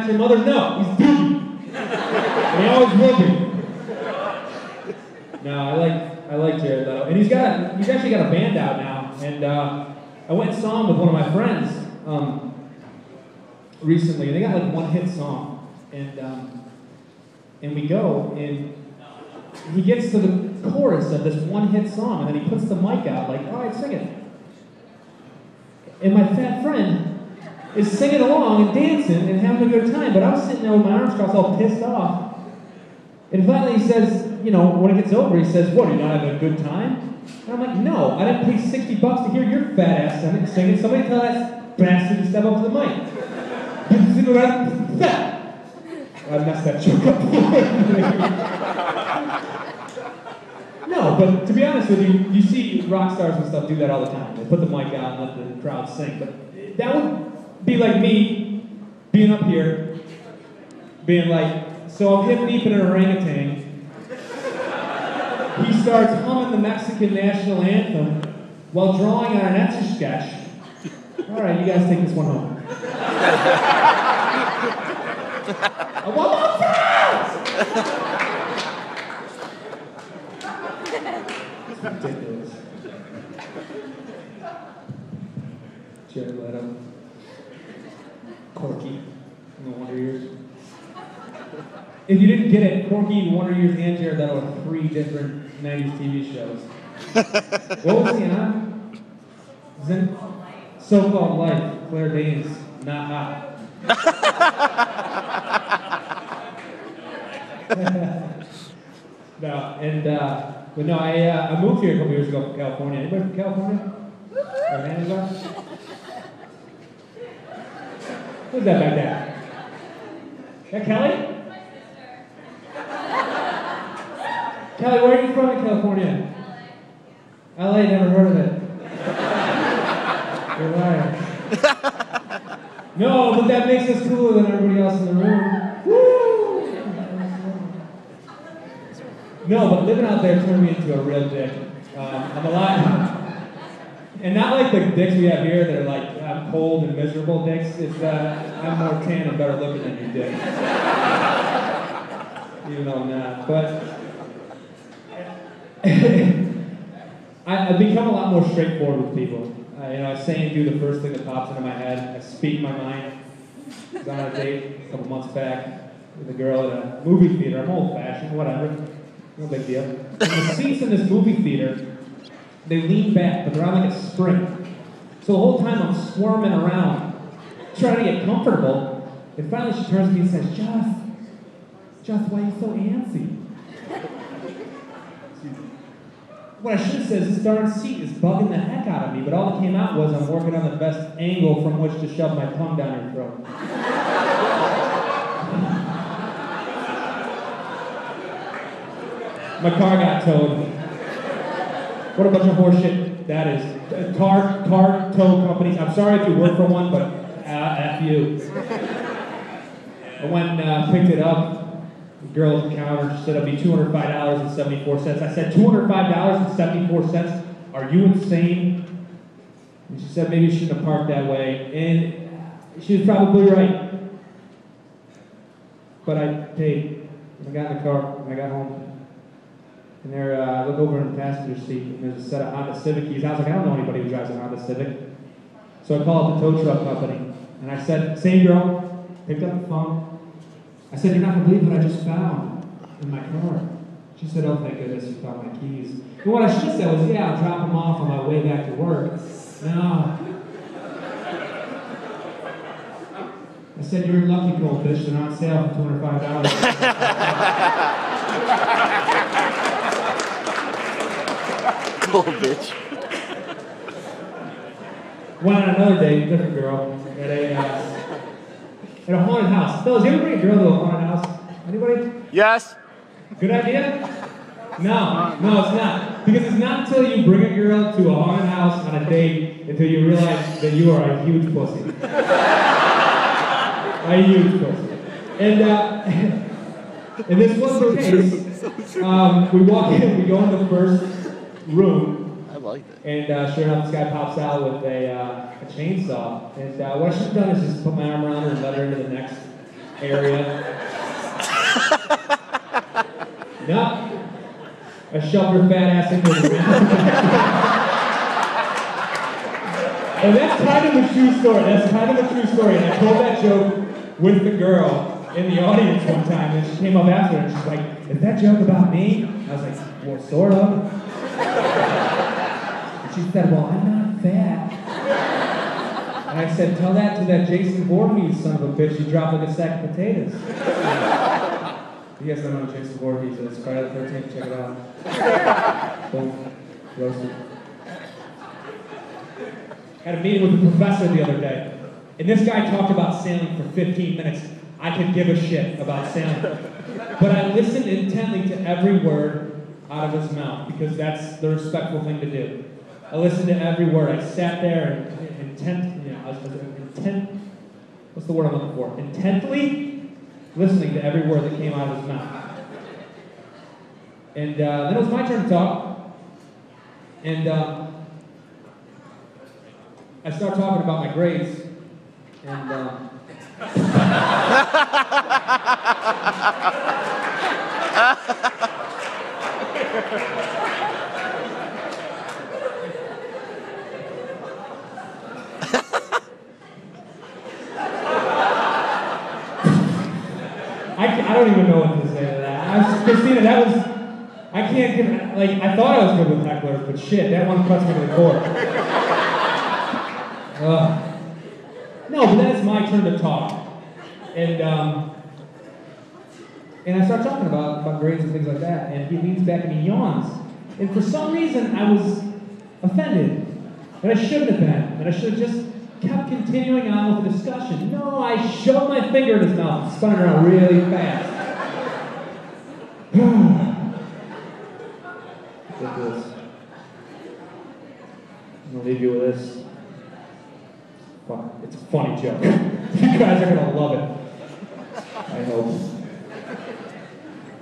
actually Mother? No, he's Doogie. And he always will be. No, I like Jared Leto. And he's actually got a band out now. And I went and saw him with one of my friends recently, and they got like one hit song. And we go, and he gets to the chorus of this one hit song, and then he puts the mic out like, all right, sing it. And my fat friend is singing along and dancing and having a good time, but I was sitting there with my arms crossed all pissed off. And finally he says, you know, when it gets over, he says, what, are you not having a good time? And I'm like, no, I didn't pay $60 to hear your fat ass singing. Somebody tell that bastard to step up to the mic. I messed that joke up. No, but to be honest with you, you see rock stars and stuff do that all the time. They put the mic out and let the crowd sing. But that would be like me being up here, being like, so I'm hip deep in an orangutan. He starts humming the Mexican national anthem while drawing on an Etch-a-Sketch. All right, you guys take this one home. One more time! It's ridiculous. Jared Leto. Corky. In the Wonder Years. If you didn't get it, Corky, Wonder Years, and Jared Leto are 3 different 90s TV shows. What was he on? So-Called Life. Claire Danes. Not hot. No, and but no, I moved here a couple years ago from California. Anybody from California? Or Manitoba? Who's that back there? Is that Kelly? Kelly, where are you from in California? LA, never heard of it. You're a liar. No, but that makes us cooler than everybody else in the room. Woo! No, but living out there turned me into a real dick. I'm a lot, and not like the dicks we have here that are like I'm cold and miserable dicks. It's I'm more tan and better looking than you dick. Even though I'm not, but I've become a lot more straightforward with people. You know, I say and do the first thing that pops into my head. I speak my mind. I was on a date a couple months back with a girl at a movie theater. I'm old-fashioned, whatever. No big deal. And the seats in this movie theater, they lean back, but they're on like a spring. So the whole time I'm squirming around, trying to get comfortable. And finally she turns to me and says, Just, why are you so antsy? What I should have said is this darn seat is bugging the heck out of me, but all that came out was I'm working on the best angle from which to shove my tongue down your throat. My car got towed. What a bunch of horseshit that is. Car tow companies. I'm sorry if you work for one, but F you. I went and picked it up. The girl at the counter said it'd be $205.74. I said, $205.74? Are you insane? And she said maybe you shouldn't have parked that way. And she was probably right. But I paid. I got in the car and I got home. And there, I look over in the passenger seat, and there's a set of Honda Civic keys. I was like, I don't know anybody who drives a Honda Civic. So I called the tow truck company, and I said, same girl, picked up the phone. I said, you're not going to believe what I just found in my car. She said, oh, thank goodness you found my keys. And what I should have said was, yeah, I'll drop them off on my way back to work. No. I said, you're lucky, cold bitch. They're on sale for $205. Cold bitch. Went on another date, different girl, at a haunted house. Fellas, you ever bring a girl to a haunted house? Anybody? Yes. Good idea? No, it's not. Because it's not until you bring a girl to a haunted house on a date until you realize that you are a huge pussy. A huge pussy. And this was the case. We walk in, we go in the first room. I like that. And sure enough, this guy pops out with a chainsaw. And what I should have done is just put my arm around her and let her into the next area. No. I shoved her fat ass into the room. And that's kind of a true story. That's kind of a true story. And I told that joke with the girl in the audience one time, and she came up after and she's like, "Is that joke about me?" I was like, "Well, sort of." And she said, "Well, I'm not fat." And I said, "Tell that to that Jason Voorhees son of a bitch. He dropped like a sack of potatoes." You guys don't know what Jason Voorhees is. Friday the 13th, check it out. Boom. Roasted. Had a meeting with a professor the other day, and this guy talked about sailing for 15 minutes. I could give a shit about sailing. But I listened intently to every word out of his mouth, because that's the respectful thing to do. I listened to every word. I sat there and I was intent. What's the word I'm looking for? Intently listening to every word that came out of his mouth. And then it was my turn to talk. And I started talking about my grades. And I don't even know what to say to that. Christina, that was, I can't give, like, I thought I was good with hecklers, but shit, that one cuts me to the core. No, but then it's my turn to talk. And I start talking about grades and things like that, and he leans back and he yawns. And for some reason, I was offended. And I shouldn't have been. And I should have just kept continuing on with the discussion. No, I shoved my finger in his mouth and spun it around really fast. Get this. I'm gonna leave you with this. Fuck, it's a funny joke. You guys are gonna love it. I hope.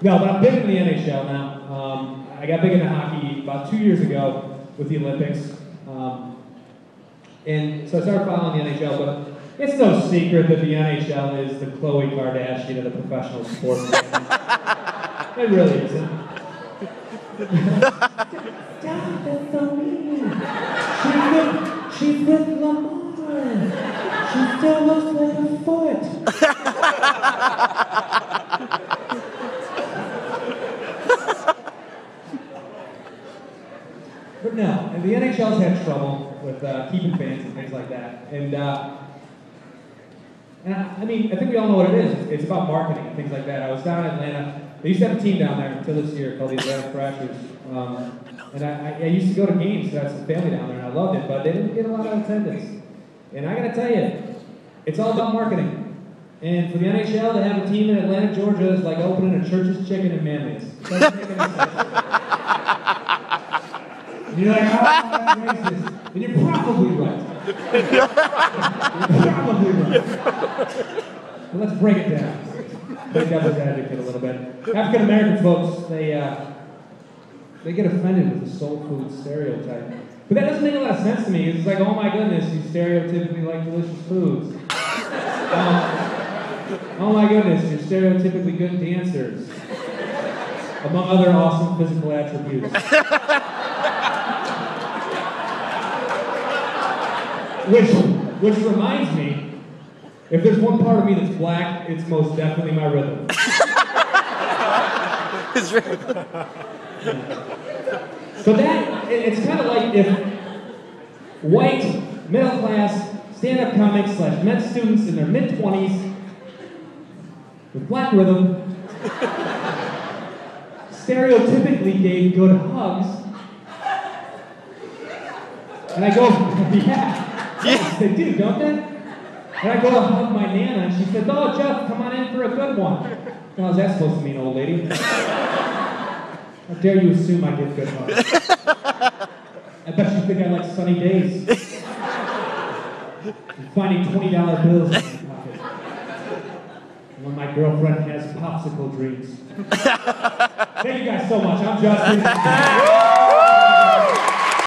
No, but I'm big in the NHL now. I got big into hockey about 2 years ago with the Olympics. And so I started following the NHL, but it's no secret that the NHL is the Khloe Kardashian of the professional sports game. It really isn't. Stop, that's so mean. She's with Lamar. She still looks like a foot. But no, and the NHL's had trouble with keeping fans and things like that. And I mean, I think we all know what it is. It's about marketing and things like that. I was down in Atlanta. They used to have a team down there until this year called the Atlanta Thrashers. And I used to go to games because I had some family down there and I loved it, but they didn't get a lot of attendance. And I gotta tell you, it's all about marketing. And for the NHL to have a team in Atlanta, Georgia is like opening a Church's Chicken in Manlius. It doesn't make any sense. And you're like, oh, that's racist. And you're probably right. You're probably right. But let's break it down. Play devil's advocate a little bit. African American folks, they get offended with the soul food stereotype. But that doesn't make a lot of sense to me. It's like, oh my goodness, you stereotypically like delicious foods. Oh my goodness, you're stereotypically good dancers. Among other awesome physical attributes. Which reminds me, if there's one part of me that's black, it's most definitely my rhythm. So it's kind of like if white, middle-class, stand-up comics / med students in their mid-20s with black rhythm stereotypically gave good hugs. And I go, yeah. They do, don't they? And I go to hug my Nana, and she says, oh, Jeff, come on in for a good one. How's that supposed to mean, old lady? How dare you assume I give good hugs? I bet you think I like sunny days. And finding $20 bills in my pocket. And when my girlfriend has popsicle dreams. Thank you guys so much. I'm Justin.